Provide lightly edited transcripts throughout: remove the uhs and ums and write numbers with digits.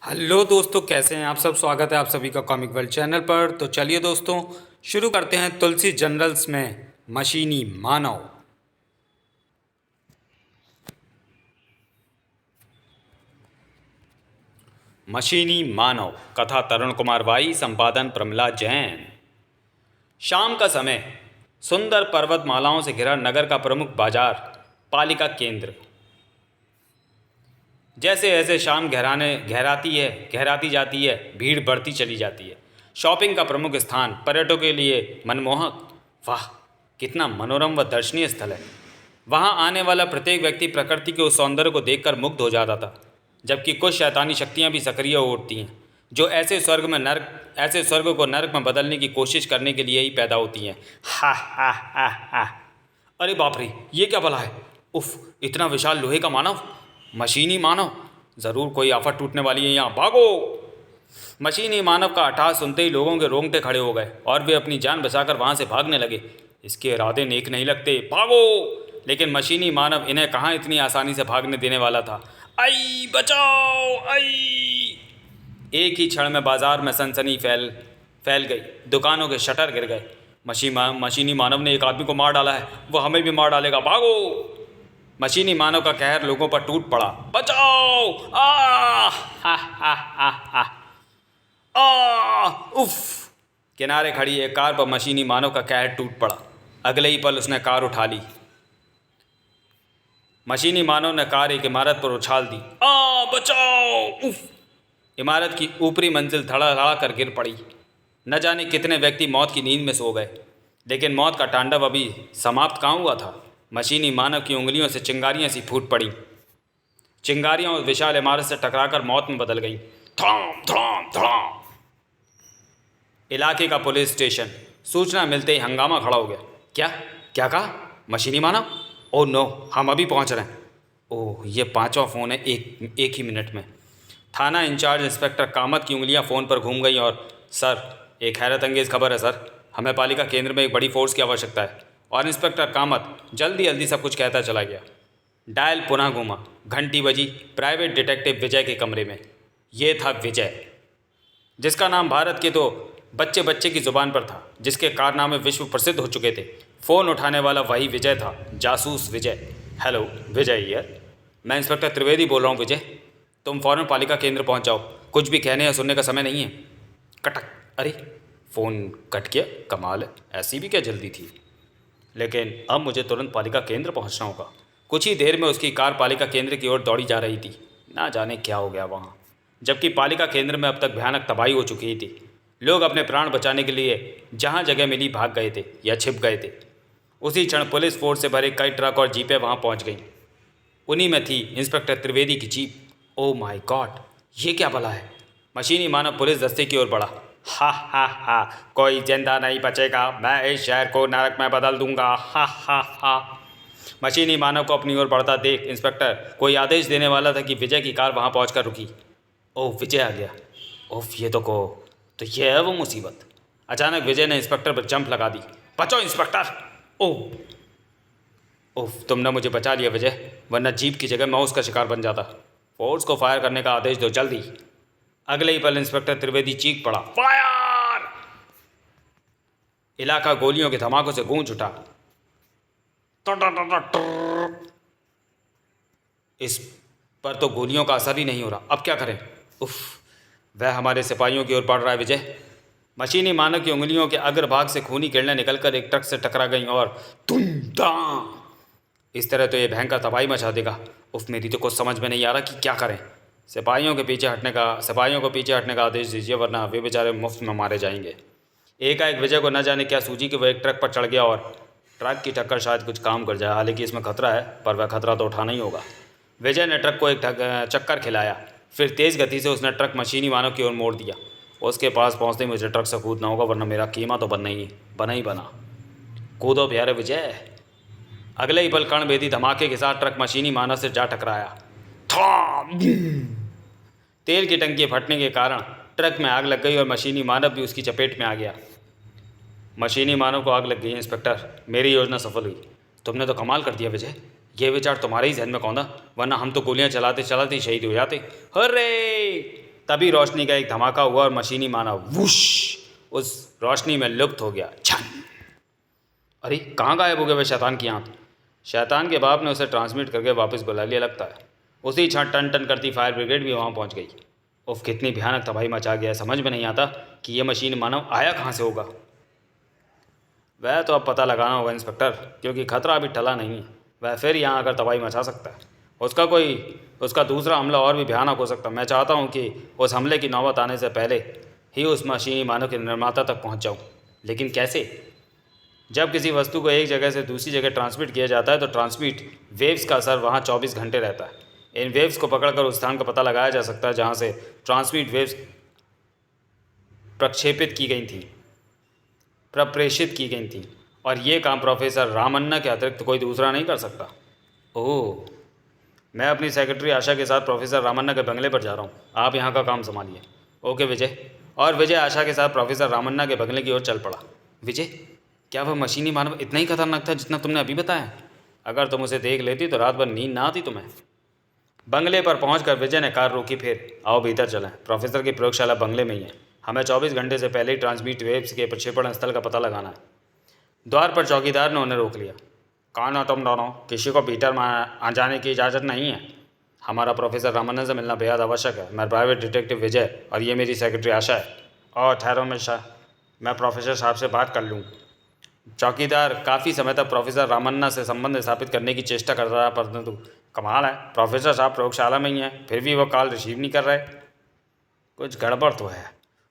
Hello दोस्तों, कैसे हैं आप सब। स्वागत है आप सभी का कॉमिक वर्ल्ड चैनल पर। तो चलिए दोस्तों, शुरू करते हैं तुलसी जनरल्स में मशीनी मानव। मशीनी मानव, कथा तरुण कुमार वाई, संपादन प्रमिला जैन। शाम का समय, सुंदर पर्वतमालाओं से घिरा नगर का प्रमुख बाजार, पालिका केंद्र। जैसे जैसे शाम गहराती जाती है, भीड़ बढ़ती चली जाती है। शॉपिंग का प्रमुख स्थान, पर्यटकों के लिए मनमोहक। वाह, कितना मनोरम व दर्शनीय स्थल है। वहाँ आने वाला प्रत्येक व्यक्ति प्रकृति के उस सौंदर्य को देखकर मुग्ध हो जाता था, जबकि कुछ शैतानी शक्तियाँ भी सक्रिय हो उठती हैं, जो ऐसे स्वर्ग को नरक में बदलने की कोशिश करने के लिए ही पैदा होती हैं। हा हा हा हा। अरे बाप रे, ये क्या भला है। उफ, इतना विशाल लोहे का मानव, मशीनी मानव। ज़रूर कोई आफत टूटने वाली है यहाँ, भागो। मशीनी मानव का अट्टहास सुनते ही लोगों के रोंगटे खड़े हो गए और वे अपनी जान बचाकर वहाँ से भागने लगे। इसके इरादे नेक नहीं लगते, भागो। लेकिन मशीनी मानव इन्हें कहाँ इतनी आसानी से भागने देने वाला था। आई बचाओ, आई। एक ही क्षण में बाजार में सनसनी फैल फैल गई। दुकानों के शटर गिर गए। मशीनी मानव ने एक आदमी को मार डाला है, वो हमें भी मार डालेगा, भागो। मशीनी मानव का कहर लोगों पर टूट पड़ा। बचाओ, आ हा हा हा हा आ उफ। किनारे खड़ी एक कार पर मशीनी मानव का कहर टूट पड़ा। अगले ही पल उसने कार उठा ली। मशीनी मानव ने कार एक इमारत पर उछाल दी। बचाओ, उफ। इमारत की ऊपरी मंजिल धड़ाधड़ा कर गिर पड़ी। न जाने कितने व्यक्ति मौत की नींद में सो गए, लेकिन मौत का तांडव अभी समाप्त कहाँ हुआ था। मशीनी मानव की उंगलियों से चिंगारियां सी फूट पड़ी। चिंगारियां उस विशाल इमारत से टकराकर मौत में बदल गईं। धड़ाम धड़ाम धड़ाम। इलाके का पुलिस स्टेशन। सूचना मिलते ही हंगामा खड़ा हो गया। क्या क्या कहा मशीनी मानव? ओह नो, हम अभी पहुंच रहे हैं। ओह, ये 5वां फ़ोन है एक ही मिनट में। थाना इंचार्ज इंस्पेक्टर कामत की उंगलियां फ़ोन पर घूम गई और सर, एक हैरत अंगेज़ खबर है सर। हमें पालिका केंद्र में एक बड़ी फोर्स की आवश्यकता है। और इंस्पेक्टर कामत जल्दी जल्दी सब कुछ कहता चला गया। डायल पुनः घूमा। घंटी बजी। प्राइवेट डिटेक्टिव विजय के कमरे में। ये था विजय, जिसका नाम भारत के तो बच्चे बच्चे की ज़ुबान पर था, जिसके कारनामे विश्व प्रसिद्ध हो चुके थे। फ़ोन उठाने वाला वही विजय था, जासूस विजय। Hello, Vijay here. मैं इंस्पेक्टर त्रिवेदी बोल रहा हूँ विजय। तुम फ़ौरन पालिका केंद्र पहुँच जाओ। कुछ भी कहने या सुनने का समय नहीं है। कटक। अरे, फ़ोन कट गया। कमाल है, ऐसी भी क्या जल्दी थी। लेकिन अब मुझे तुरंत पालिका केंद्र पहुंचना होगा। कुछ ही देर में उसकी कार पालिका केंद्र की ओर दौड़ी जा रही थी। ना जाने क्या हो गया वहाँ, जबकि पालिका केंद्र में अब तक भयानक तबाही हो चुकी थी। लोग अपने प्राण बचाने के लिए जहाँ जगह मिली भाग गए थे या छिप गए थे। उसी क्षण पुलिस फोर्स से भरे कई ट्रक और जीपें वहाँ पहुँच गईं। उन्हीं में थी इंस्पेक्टर त्रिवेदी की जीप। ओ माय गॉड, ये क्या भला है। मशीनी मानव पुलिस दस्ते की ओर बढ़ा। हा हा हा, कोई जिंदा नहीं बचेगा, मैं इस शहर को नरक में बदल दूंगा। हा हा हा। मशीनी मानव को अपनी ओर बढ़ता देख इंस्पेक्टर कोई आदेश देने वाला था कि विजय की कार वहां पहुंचकर रुकी। ओह, विजय आ गया। ओफ, ये तो ये है वो मुसीबत। अचानक विजय ने इंस्पेक्टर पर जंप लगा दी। बचाओ इंस्पेक्टर। ओह ओह, तुमने मुझे बचा लिया विजय, वरना जीप की जगह मैं उसका शिकार बन जाता। फोर्स को फायर करने का आदेश दो जल्दी। अगले ही पल इंस्पेक्टर त्रिवेदी चीख पड़ा, फायर। इलाका गोलियों के धमाकों से गूंज उठा। इस पर तो गोलियों का असर ही नहीं हो रहा, अब क्या करें। उफ, वह हमारे सिपाहियों की ओर बढ़ रहा है विजय। मशीनी मानव की उंगलियों के अग्रभाग से खूनी किरणें निकलकर एक ट्रक से टकरा गईं और तुम दाम। इस तरह तो ये भयंकर तबाही मचा देगा। उफ, मेरी तो कुछ समझ में नहीं आ रहा कि क्या करें। सिपाहियों को पीछे हटने का आदेश दीजिए, वरना वे बेचारे मुफ्त में मारे जाएंगे। एकाएक विजय को न जाने क्या सूझी कि वह एक ट्रक पर चढ़ गया और ट्रक की टक्कर शायद कुछ काम कर जाए। हालांकि इसमें खतरा है, पर वह खतरा तो उठाना ही होगा। विजय ने ट्रक को एक चक्कर खिलाया, फिर तेज़ गति से उसने ट्रक मशीनी मानव की ओर मोड़ दिया। उसके पास पहुँचते ही मुझे ट्रक से कूदना होगा, वरना मेरा कीमा तो बना। कूदो प्यारे विजय। अगले ही पल कर्णभेदी धमाके के साथ ट्रक मशीनी मानव से जा टकराया। तेल की टंकी फटने के कारण ट्रक में आग लग गई और मशीनी मानव भी उसकी चपेट में आ गया। मशीनी मानव को आग लग गई। इंस्पेक्टर, मेरी योजना सफल हुई। तुमने तो कमाल कर दिया विजय। ये विचार तुम्हारे ही जहन में कौन था, वरना हम तो गोलियां चलाते चलाते शहीद हो जाते। हर्रे! तभी रोशनी का एक धमाका हुआ और मशीनी मानव वुश उस रोशनी में लुप्त हो गया। छन। अरे कहाँ गायब हो गया वह शैतान की आंख? शैतान के बाप ने उसे ट्रांसमिट करके वापस बुला लिया लगता है। उसी क्षण टन टन करती फायर ब्रिगेड भी वहाँ पहुँच गई। उफ, कितनी भयानक तबाही मचा गया। समझ में नहीं आता कि यह मशीन मानव आया कहाँ से होगा। वह तो अब पता लगाना होगा इंस्पेक्टर, क्योंकि खतरा अभी टला नहीं है। वह फिर यहाँ आकर तबाही मचा सकता है। उसका दूसरा हमला और भी भयानक हो सकता है। मैं चाहता हूँ कि उस हमले की नौबत आने से पहले ही उस मशीनी मानव के निर्माता तक पहुँच जाऊँ। लेकिन कैसे? जब किसी वस्तु को एक जगह से दूसरी जगह ट्रांसमिट किया जाता है तो ट्रांसमिट वेव्स का असर वहाँ 24 घंटे रहता है। इन वेव्स को पकड़कर उस स्थान का पता लगाया जा सकता है जहाँ से ट्रांसमिट वेव्स प्रप्रेषित की गई थी। और ये काम प्रोफेसर रामन्ना के अतिरिक्त कोई दूसरा नहीं कर सकता। ओह, मैं अपनी सेक्रेटरी आशा के साथ प्रोफेसर रामन्ना के बंगले पर जा रहा हूँ। आप यहाँ का काम संभालिए। ओके विजय। और विजय आशा के साथ प्रोफेसर रामन्ना के बंगले की ओर चल पड़ा। विजय, क्या वह मशीनी मानव इतना ही खतरनाक था जितना तुमने अभी बताया? अगर तुम उसे देख लेती तो रात भर नींद ना आती तुम्हें। बंगले पर पहुंचकर विजय ने कार रोकी। फिर आओ भीतर चलें। प्रोफेसर की प्रयोगशाला बंगले में ही है। हमें 24 घंटे से पहले ही ट्रांसमिट वेव्स के प्रक्षेपण स्थल का पता लगाना है। द्वार पर चौकीदार ने उन्हें रोक लिया। कौन हो तुम दोनों? किसी को भीतर में आ जाने की इजाज़त नहीं है। हमारा प्रोफेसर रामन्ना से मिलना बेहद आवश्यक है। मैं प्राइवेट डिटेक्टिव विजय और ये मेरी सेक्रेटरी आशा है। और ठहरो मिश्रा, मैं प्रोफेसर साहब से बात कर लूँ। चौकीदार काफ़ी समय तक प्रोफेसर रामन्ना से संबंध स्थापित करने की चेष्टा करता रहा, परंतु कमाल है, प्रोफेसर साहब प्रयोगशाला में ही हैं, फिर भी वो कॉल रिसीव नहीं कर रहे। कुछ गड़बड़ तो है।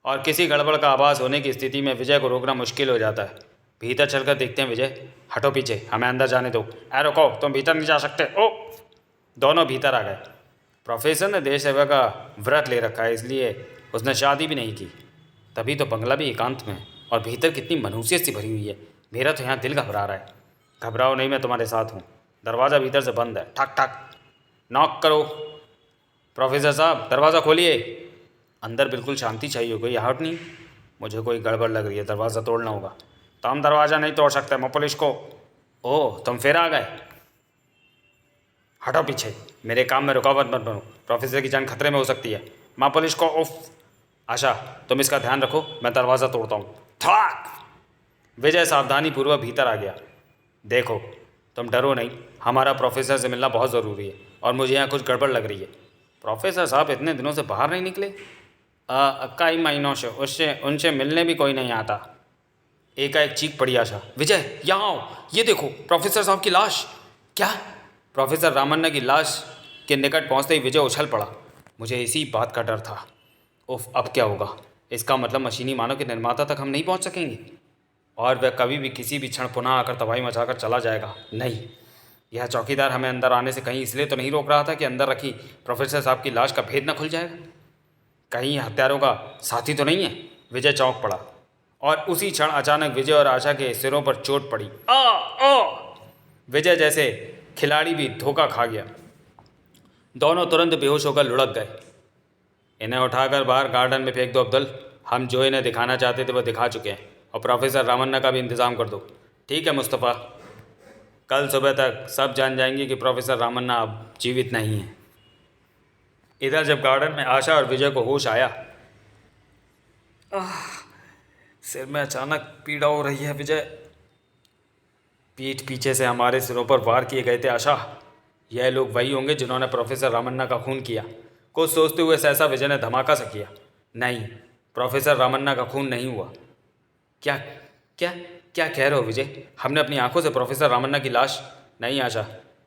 और किसी गड़बड़ का आभास होने की स्थिति में विजय को रोकना मुश्किल हो जाता है। भीतर चलकर देखते हैं। विजय, हटो पीछे, हमें अंदर जाने दो। अरे रुको, तुम भीतर नहीं जा सकते। ओ, दोनों भीतर आ गए। प्रोफेसर ने देश सेवा का व्रत ले रखा है, इसलिए उसने शादी भी नहीं की। तभी तो बंगला भी एकांत में है और भीतर कितनी मनहूसियत सी भरी हुई है। मेरा तो यहाँ दिल घबरा रहा है। घबराओ नहीं, मैं तुम्हारे साथ हूँ। दरवाज़ा भीतर से बंद है। ठक ठक, नॉक करो। प्रोफेसर साहब, दरवाज़ा खोलिए। अंदर बिल्कुल शांति चाहिए, कोई आहट नहीं। मुझे कोई गड़बड़ लग रही है, दरवाज़ा तोड़ना होगा। तो हम दरवाज़ा नहीं तोड़ सकते, मैं पुलिस को। ओह, तुम फिर आ गए। हटो पीछे, मेरे काम में रुकावट मत बनो। प्रोफेसर की जान खतरे में हो सकती है। मैं पुलिस को। उफ, आशा तुम इसका ध्यान रखो, मैं दरवाज़ा तोड़ता हूँ। ठक। विजय सावधानी पूर्वक भीतर आ गया। देखो, तुम डरो नहीं, हमारा प्रोफेसर से मिलना बहुत ज़रूरी है और मुझे यहाँ कुछ गड़बड़ लग रही है। प्रोफेसर साहब इतने दिनों से बाहर नहीं निकले? कई महीनों से उनसे मिलने भी कोई नहीं आता। एकाएक चीख पड़ी आशा। विजय, यहाँ आओ, ये देखो प्रोफेसर साहब की लाश। क्या? प्रोफेसर रामन्ना की लाश के निकट पहुँचते ही विजय उछल पड़ा। मुझे इसी बात का डर था। उफ, अब क्या होगा? इसका मतलब मशीनी मानव के निर्माता तक हम नहीं पहुँच सकेंगे और वह कभी भी किसी भी क्षण पुनः आकर तबाही मचाकर चला जाएगा। नहीं, यह चौकीदार हमें अंदर आने से कहीं इसलिए तो नहीं रोक रहा था कि अंदर रखी प्रोफेसर साहब की लाश का भेद न खुल जाएगा? कहीं हत्यारों का साथी तो नहीं है? विजय चौंक पड़ा और उसी क्षण अचानक विजय और आशा के सिरों पर चोट पड़ी। आ! विजय जैसे खिलाड़ी भी धोखा खा गया। दोनों तुरंत बेहोश होकर लुढ़क गए। इन्हें उठाकर बाहर गार्डन में फेंक दो अब्दुल। हम जो इन्हें दिखाना चाहते थे वो दिखा चुके हैं और प्रोफेसर रामन्ना का भी इंतज़ाम कर दो। ठीक है मुस्तफ़ा, कल सुबह तक सब जान जाएंगे कि प्रोफेसर रामन्ना अब जीवित नहीं है। इधर जब गार्डन में आशा और विजय को होश आया, सिर में अचानक पीड़ा हो रही है। विजय, पीठ पीछे से हमारे सिरों पर वार किए गए थे आशा। यह लोग वही होंगे जिन्होंने प्रोफेसर रामन्ना का खून किया। कुछ सोचते हुए सहसा विजय ने धमाका सा किया। नहीं, प्रोफेसर रामन्ना का खून नहीं हुआ। क्या क्या क्या कह रहे हो विजय? हमने अपनी आंखों से प्रोफेसर रामन्ना की लाश? नहीं आशा,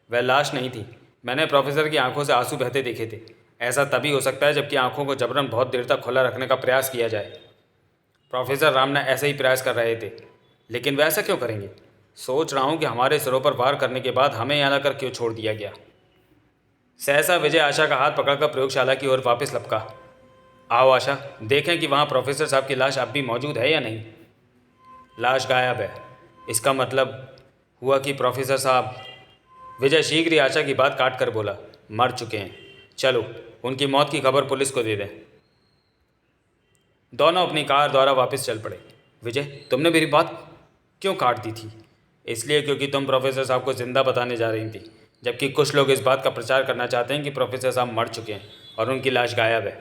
वह लाश नहीं थी। मैंने प्रोफेसर की आंखों से आंसू बहते देखे थे। ऐसा तभी हो सकता है जबकि आंखों को जबरन बहुत देर तक खुला रखने का प्रयास किया जाए। प्रोफेसर रामन्ना ऐसे ही प्रयास कर रहे थे, लेकिन वह ऐसा क्यों करेंगे? सोच रहा हूँ कि हमारे सिरों पर वार करने के बाद हमें यहाँ लाकर क्यों छोड़ दिया गया। सहसा विजय आशा का हाथ पकड़कर प्रयोगशाला की ओर वापस लपका। आओ आशा, देखें कि वहाँ प्रोफेसर साहब की लाश अब भी मौजूद है या नहीं। लाश गायब है। इसका मतलब हुआ कि प्रोफेसर साहब। विजय शीघ्र ही आशा की बात काट कर बोला, मर चुके हैं। चलो उनकी मौत की खबर पुलिस को दे दें। दोनों अपनी कार द्वारा वापस चल पड़े। विजय, तुमने मेरी बात क्यों काट दी थी? इसलिए क्योंकि तुम प्रोफेसर साहब को जिंदा बताने जा रही थी, जबकि कुछ लोग इस बात का प्रचार करना चाहते हैं कि प्रोफेसर साहब मर चुके हैं और उनकी लाश गायब है।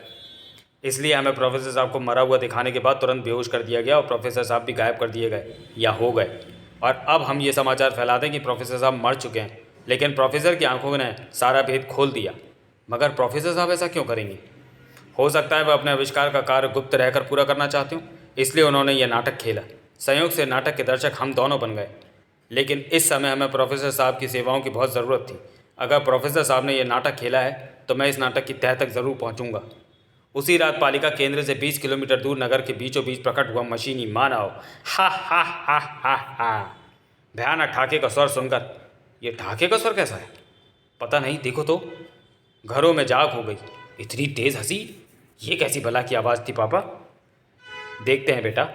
इसलिए हमें प्रोफेसर साहब को मरा हुआ दिखाने के बाद तुरंत बेहोश कर दिया गया और प्रोफेसर साहब भी गायब कर दिए गए या हो गए। और अब हम ये समाचार फैला दें कि प्रोफेसर साहब मर चुके हैं, लेकिन प्रोफेसर की आंखों ने सारा भेद खोल दिया। मगर प्रोफेसर साहब ऐसा क्यों करेंगे? हो सकता है वह अपने आविष्कार का कार्य गुप्त रहकर पूरा करना चाहते हो, इसलिए उन्होंने यह नाटक खेला। संयोग से नाटक के दर्शक हम दोनों बन गए, लेकिन इस समय हमें प्रोफेसर साहब की सेवाओं की बहुत ज़रूरत थी। अगर प्रोफेसर साहब ने यह नाटक खेला है तो मैं इस नाटक की तह तक ज़रूर पहुंचूंगा। उसी रात पालिका केंद्र से 20 किलोमीटर दूर नगर के बीचों बीच प्रकट हुआ मशीनी मानव। हा हा हा हा हा। भयानक ठाके का स्वर सुनकर, ये ठाके का स्वर कैसा है? पता नहीं, देखो तो। घरों में जाग हो गई। इतनी तेज हंसी, ये कैसी भला की आवाज़ थी पापा? देखते हैं बेटा।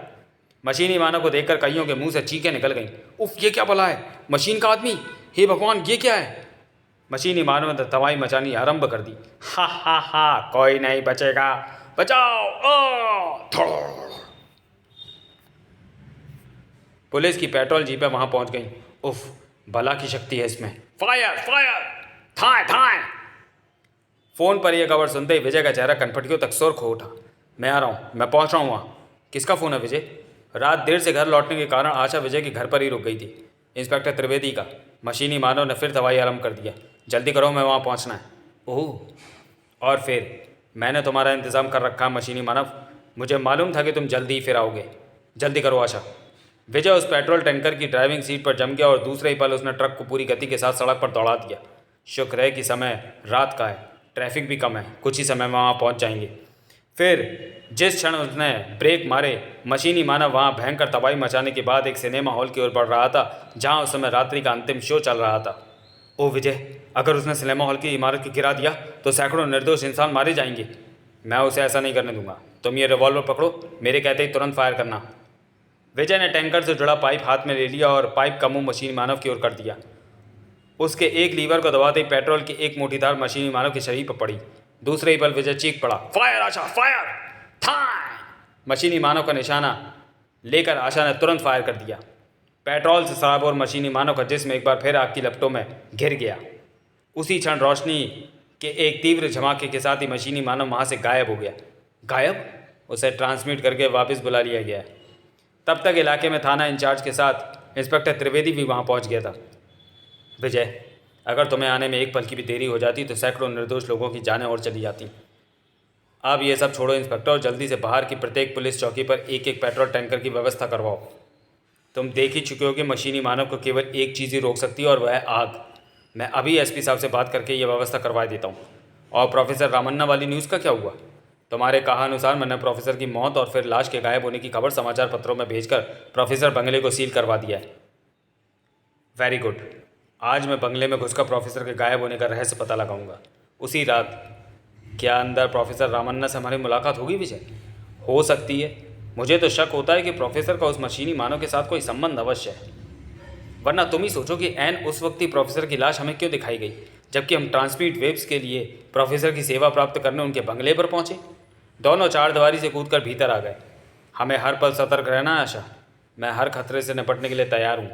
मशीनी मानव को देखकर कईयों के मुंह से चीखें निकल गईं। उफ, ये क्या भला है? मशीन का आदमी! हे भगवान, ये क्या है? मशीनी मानव ने तबाही मचानी आरंभ कर दी। हा हा हा, कोई नहीं बचेगा, बचाओ! थोड़। पुलिस की पेट्रोल जीपें वहां पहुंच गईं। उफ, भला की शक्ति है इसमें। फायर फायर, थाए थाए। फोन पर यह खबर सुनते ही विजय का चेहरा कनपटियों तक सुर्ख हो उठा। मैं आ रहा हूँ, मैं पहुंच रहा हूँ वहाँ। किसका फ़ोन है विजय? रात देर से घर लौटने के कारण आशा विजय के घर पर ही रुक गई थी। इंस्पेक्टर त्रिवेदी का। मशीनी मानव ने फिर दवाई आरंभ कर दिया। जल्दी करो, मैं वहाँ पहुँचना है। ओह, और फिर मैंने तुम्हारा इंतज़ाम कर रखा मशीनी मानव। मुझे मालूम था कि तुम जल्दी ही फिर आओगे। जल्दी करो आशा। विजय उस पेट्रोल टैंकर की ड्राइविंग सीट पर जम गया और दूसरे ही पल उसने ट्रक को पूरी गति के साथ सड़क पर दौड़ा दिया। शुक्र है कि समय रात का है, ट्रैफिक भी कम है, कुछ ही समय में वहाँ पहुँच जाएंगे। फिर जिस क्षण उसने ब्रेक मारे, मशीनी मानव वहाँ भयंकर तबाही मचाने के बाद एक सिनेमा हॉल की ओर बढ़ रहा था, जहाँ उस समय रात्रि का अंतिम शो चल रहा था। ओ विजय, अगर उसने सिनेमा हॉल की इमारत को गिरा दिया तो सैकड़ों निर्दोष इंसान मारे जाएंगे। मैं उसे ऐसा नहीं करने दूंगा। तुम ये रिवॉल्वर पकड़ो, मेरे कहते ही तुरंत फायर करना। विजय ने टैंकर से जुड़ा पाइप हाथ में ले लिया और पाइप का मुंह मशीनी मानव की ओर कर दिया। उसके एक लीवर को दबाते ही पेट्रोल की एक मोटीदार मशीनी मानव के शरीर पर पड़ी। दूसरे ही पल विजय चीख पड़ा, फायर आशा, फायर! थाय! मशीनी मानव का निशाना लेकर आशा ने तुरंत फायर कर दिया। पेट्रोल से सराबोर मशीनी मानव का जिस्म एक बार फिर आग की लपटों में घिर गया। उसी क्षण रोशनी के एक तीव्र झमाके के साथ ही मशीनी मानव वहाँ से गायब हो गया। गायब? उसे ट्रांसमिट करके वापस बुला लिया गया। तब तक इलाके में थाना इंचार्ज के साथ इंस्पेक्टर त्रिवेदी भी वहाँ पहुँच गया था। विजय, अगर तुम्हें आने में एक पल की भी देरी हो जाती तो सैकड़ों निर्दोष लोगों की जानें और चली जाती। अब ये सब छोड़ो इंस्पेक्टर, और जल्दी से बाहर की प्रत्येक पुलिस चौकी पर एक एक पेट्रोल टैंकर की व्यवस्था करवाओ। तुम देख ही चुके हो कि मशीनी मानव को केवल एक चीज़ ही रोक सकती है, और वह है आग। मैं अभी एसपी साहब से बात करके ये व्यवस्था करवा देता हूँ। और प्रोफेसर रामन्ना वाली न्यूज़ का क्या हुआ? तुम्हारे कहा अनुसार मैंने प्रोफेसर की मौत और फिर लाश के गायब होने की खबर समाचार पत्रों में भेजकर प्रोफेसर बंगले को सील करवा दिया है। Very good. आज मैं बंगले में घुसकर प्रोफेसर के गायब होने का रहस्य पता लगाऊंगा। उसी रात क्या अंदर प्रोफेसर रामन्ना से हमारी मुलाकात होगी विजय? हो सकती है। मुझे तो शक होता है कि प्रोफेसर का उस मशीनी मानव के साथ कोई संबंध अवश्य है। वरना तुम ही सोचो कि ऐन उस वक्त ही प्रोफेसर की लाश हमें क्यों दिखाई गई, जबकि हम ट्रांसमिट वेव्स के लिए प्रोफेसर की सेवा प्राप्त करने उनके बंगले पर पहुंचे। दोनों चारदीवारी से कूदकर भीतर आ गए। हमें हर पल सतर्क रहना है आशा। मैं हर खतरे से निपटने के लिए तैयार हूँ।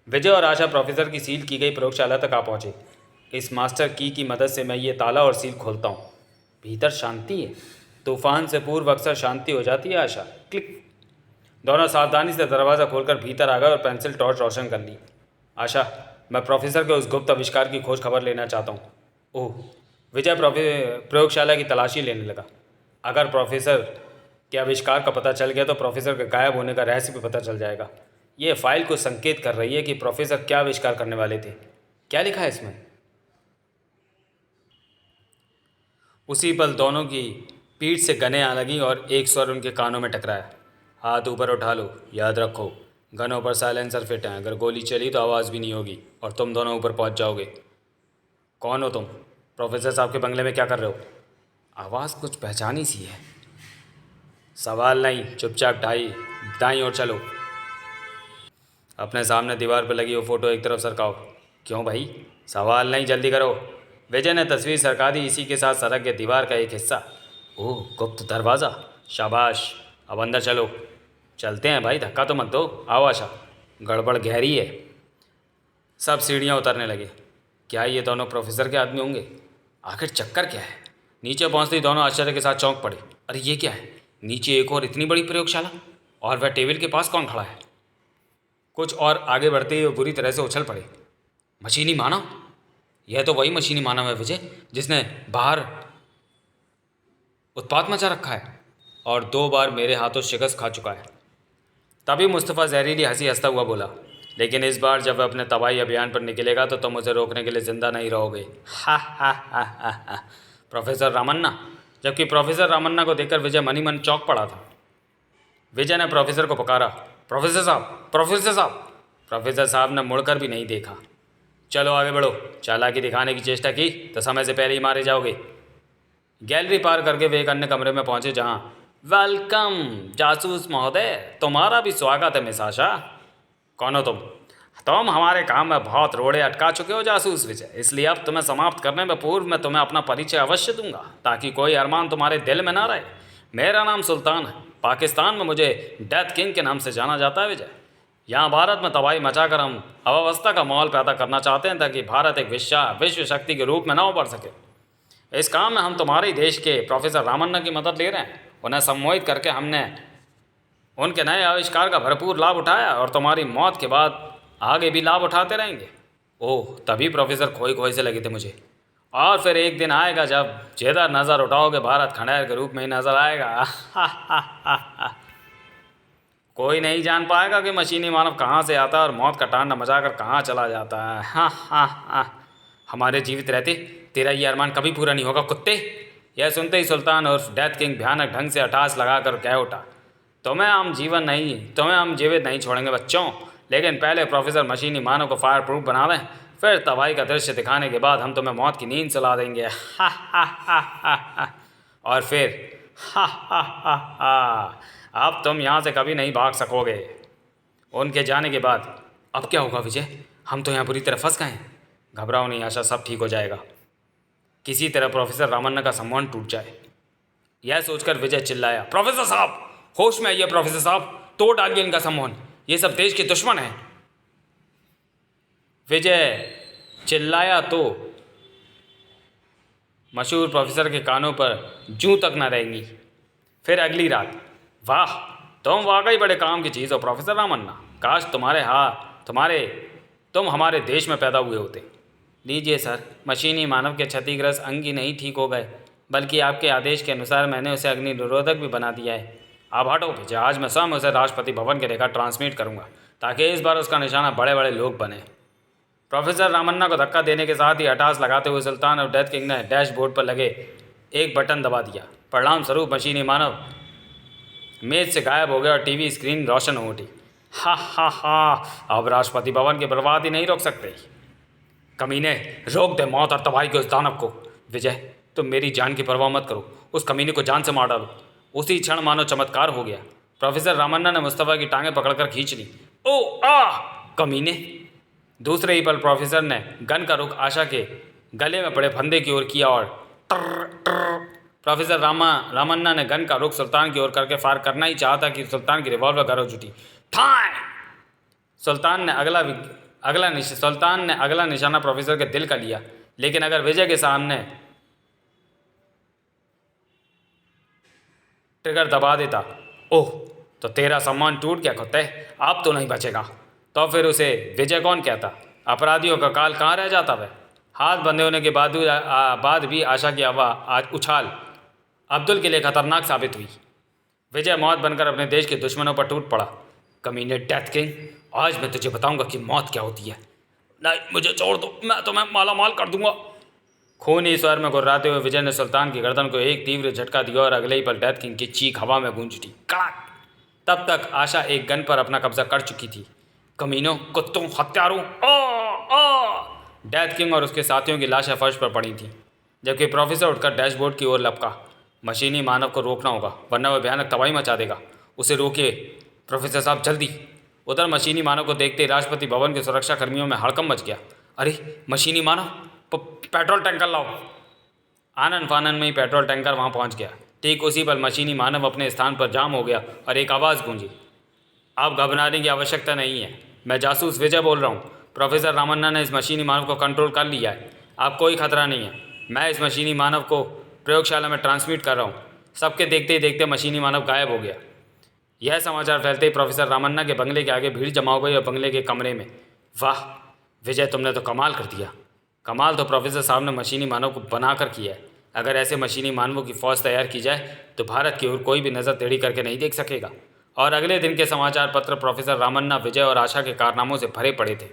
विजय और आशा प्रोफेसर की सील की गई प्रयोगशाला तक आ पहुँचे। इस मास्टर की मदद से मैं ये ताला और सील खोलता हूँ। भीतर शांति है। तूफान से पूर्व अक्सर शांति हो जाती है आशा। क्लिक। दोनों सावधानी से दरवाज़ा खोलकर भीतर आ गए और पेंसिल टॉर्च रोशन कर ली। आशा, मैं प्रोफेसर के उस गुप्त आविष्कार की खोज खबर लेना चाहता हूँ। ओह। विजय प्रयोगशाला की तलाशी लेने लगा। अगर प्रोफेसर के आविष्कार का पता चल गया तो प्रोफेसर के गायब होने का रहस्य भी पता चल जाएगा। ये फाइल को संकेत कर रही है कि प्रोफेसर क्या आविष्कार करने वाले थे। क्या लिखा है इसमें? उसी पल दोनों की पीठ से गनें आ लगीं और एक स्वर उनके कानों में टकराया। हाथ ऊपर उठा लो, याद रखो गनों पर साइलेंसर फिट हैं। अगर गोली चली तो आवाज़ भी नहीं होगी और तुम दोनों ऊपर पहुंच जाओगे। कौन हो तुम? प्रोफेसर साहब के बंगले में क्या कर रहे हो? आवाज़ कुछ पहचानी सी है। सवाल नहीं, चुपचाप दाईं ओर चलो। अपने सामने दीवार पर लगी वो फ़ोटो एक तरफ सरकाओ। क्यों भाई? सवाल नहीं, जल्दी करो। विजय ने तस्वीर सरका दी। इसी के साथ सरक गया दीवार का एक हिस्सा। ओह, गुप्त दरवाज़ा। शाबाश, अब अंदर चलो। चलते हैं भाई, धक्का तो मत दो। आओ आशा, गड़बड़ गहरी है। सब सीढ़ियाँ उतरने लगे। क्या ये दोनों प्रोफेसर के आदमी होंगे? आखिर चक्कर क्या है? नीचे पहुँचते ही दोनों आश्चर्य के साथ चौंक पड़े। अरे ये क्या है? नीचे एक और इतनी बड़ी प्रयोगशाला, और वह टेबल के पास कौन खड़ा है? कुछ और आगे बढ़ते ही वो बुरी तरह से उछल पड़े। मशीनी मानव? यह तो वही मशीनी मानव है विजय, जिसने बाहर उत्पात मचा रखा है और 2 बार मेरे हाथों शिकस्त खा चुका है। तभी मुस्तफ़ा जहरीली हंसी हंसता हुआ बोला, लेकिन इस बार जब वह अपने तबाही अभियान पर निकलेगा तो तुम उसे रोकने के लिए ज़िंदा नहीं रहोगे। हा हा हा हा हा। प्रोफेसर रामन्ना। जबकि प्रोफेसर रामन्ना को देखकर विजय मनी मन चौंक पड़ा था। विजय ने प्रोफेसर को पुकारा, प्रोफेसर साहब, प्रोफेसर साहब। प्रोफेसर साहब ने मुड़कर भी नहीं देखा। चलो आगे बढ़ो, चालाकी दिखाने की चेष्टा की तो समय से पहले ही मारे जाओगे। गैलरी पार करके वे एक अन्य कमरे में पहुंचे जहां वेलकम जासूस महोदय, तुम्हारा भी स्वागत है मिस आशा। कौन हो तुम? तुम हमारे काम में बहुत रोड़े अटका चुके हो जासूस विजय, इसलिए अब तुम्हें समाप्त करने में पूर्व मैं तुम्हें अपना परिचय अवश्य दूंगा ताकि कोई अरमान तुम्हारे दिल में ना रहे। मेरा नाम सुल्तान है। पाकिस्तान में मुझे डेथ किंग के नाम से जाना जाता है विजय। यहाँ भारत में तबाही मचाकर हम अव्यवस्था का माहौल पैदा करना चाहते हैं ताकि भारत एक विश्व शक्ति के रूप में ना उभर सके। इस काम में हम तुम्हारे ही देश के प्रोफेसर रामन्ना की मदद ले रहे हैं। उन्हें सम्मोहित करके हमने उनके नए आविष्कार का भरपूर लाभ उठाया और तुम्हारी मौत के बाद आगे भी लाभ उठाते रहेंगे। ओह, तभी प्रोफेसर खोई खोई से लगे थे मुझे। और फिर एक दिन आएगा जब जिधर नज़र उठाओगे भारत खंडेर के रूप में ही नज़र आएगा। कोई नहीं जान पाएगा कि मशीनी मानव कहाँ से आता है और मौत का टांडा मचाकर कहाँ चला जाता है। हमारे जीवित रहते तेरा ये अरमान कभी पूरा नहीं होगा कुत्ते। यह सुनते ही सुल्तान उर्फ डेथ किंग भयानक ढंग से अटास लगाकर कह उठा, तुम्हें हम जीवित नहीं छोड़ेंगे बच्चों, लेकिन पहले प्रोफेसर मशीनी मानव को फायर प्रूफ बना दें, फिर तबाही का दृश्य दिखाने के बाद हम तुम्हें मौत की नींद सुला देंगे। और फिर अब तुम यहाँ से कभी नहीं भाग सकोगे। उनके जाने के बाद अब क्या होगा विजय? हम तो यहाँ बुरी तरह फंस गए हैं। घबराओ नहीं आशा, सब ठीक हो जाएगा। किसी तरह प्रोफेसर रामन्ना का सम्मान टूट जाए, यह सोचकर विजय चिल्लाया, प्रोफेसर साहब होश में आइए, प्रोफेसर साहब तोड़ डालिए इनका सम्मान, ये सब देश के दुश्मन हैं। विजय चिल्लाया तो मशहूर प्रोफेसर के कानों पर जूं तक न रहेंगी। फिर अगली रात, वाह तुम वाकई बड़े काम की चीज़ हो प्रोफेसर रामन्ना, काश तुम हमारे देश में पैदा हुए होते। लीजिए सर, मशीनी मानव के क्षतिग्रस्त अंग ही नहीं ठीक हो गए, बल्कि आपके आदेश के अनुसार मैंने उसे अग्नि निरोधक भी बना दिया है। आप हटो विजय, आज मैं स्वयं उसे राष्ट्रपति भवन के रेखा ट्रांसमिट करूंगा ताकि इस बार उसका निशाना बड़े बड़े लोग बने। प्रोफेसर रामन्ना को धक्का देने के साथ ही हटास लगाते हुए सुल्तान और डेथ किंग ने डैशबोर्ड पर लगे एक बटन दबा दिया। परिणाम स्वरूप मशीनी मानव मेज से गायब हो गया और टीवी स्क्रीन रोशन हो उठी। अब राष्ट्रपति भवन की बर्बादी नहीं रोक सकते। कमीने, रोक दे मौत और तबाही के उस दानव को। विजय तुम मेरी जान की परवाह मत करो, उस कमीने को जान से मार डालो। उसी क्षण मानो चमत्कार हो गया। प्रोफेसर रामन्ना ने मुस्तफ़ा की टांगें पकड़कर खींच ली। ओ आ कमीने! दूसरे ही पल प्रोफेसर ने गन का रुख आशा के गले में पड़े फंदे की ओर किया और प्रोफेसर रामन्ना ने गन का रुख सुल्तान की ओर करके फायर करना ही चाहता कि सुल्तान की रिवॉल्वर गरज उठी। ठाए! सुल्तान ने अगला निशाना प्रोफेसर के दिल का लिया, लेकिन अगर विजय के सामने ट्रिगर दबा देता, ओह तो तेरा सम्मान टूट गया कुत्ते, अब तो नहीं बचेगा। तो फिर उसे विजय कौन कहता? अपराधियों का काल कहाँ रह जाता वह? हाथ बंधे होने के बाद भी आशा की उछाल अब्दुल के लिए खतरनाक साबित हुई। विजय मौत बनकर अपने देश के दुश्मनों पर टूट पड़ा। कमीने डेथ किंग, आज मैं तुझे बताऊंगा कि मौत क्या होती है। नहीं, मुझे छोड़ दो, मैं तुम्हें माला माल कर दूंगा। खूनी स्वर में गुर्राते हुए विजय ने सुल्तान की गर्दन को एक तीव्र झटका दिया और अगले ही पल डेथ किंग की चीख हवा में गूंज उठी। कड़ाक! तब तक आशा एक गन पर अपना कब्जा कर चुकी थी। कमीनों, कुत्तों, हत्यारों! डेथ किंग और उसके साथियों की लाशें फर्श पर पड़ी थीं, जबकि प्रोफेसर उठकर डैशबोर्ड की ओर लपका। मशीनी मानव को रोकना होगा, वरना वह भयानक तबाही मचा देगा। उसे रोकिए प्रोफेसर साहब, जल्दी। उधर मशीनी मानव को देखते ही राष्ट्रपति भवन के सुरक्षा कर्मियों में हड़कंप मच गया। अरे मशीनी मानव, पेट्रोल टैंकर लाओ। आनन फानन में ही पेट्रोल टैंकर वहां पहुंच गया। ठीक उसी पर मशीनी मानव अपने स्थान पर जाम हो गया और एक आवाज़ गूंजी, अब घबराने की आवश्यकता नहीं है, मैं जासूस विजय बोल रहा हूँ। प्रोफेसर रामन्ना ने इस मशीनी मानव को कंट्रोल कर लिया है, अब कोई खतरा नहीं है। मैं इस मशीनी मानव को प्रयोगशाला में ट्रांसमिट कर रहा हूँ। सबके देखते ही देखते मशीनी मानव गायब हो गया। यह समाचार फैलते ही प्रोफेसर रामन्ना के बंगले के आगे भीड़ जमा हो गई और बंगले के कमरे में, वाह विजय, तुमने तो कमाल कर दिया। कमाल तो प्रोफेसर साहब ने मशीनी मानव को बनाकर किया है। अगर ऐसे मशीनी मानवों की फ़ौज तैयार की जाए तो भारत की ओर कोई भी नज़र टेढ़ी करके नहीं देख सकेगा। और अगले दिन के समाचार पत्र प्रोफेसर रामन्ना, विजय और आशा के कारनामों से भरे पड़े थे।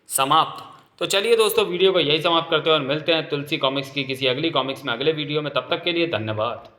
समाप्त। तो चलिए दोस्तों, वीडियो को यही समाप्त करते हैं और मिलते हैं तुलसी कॉमिक्स की किसी अगली कॉमिक्स में अगले वीडियो में। तब तक के लिए धन्यवाद।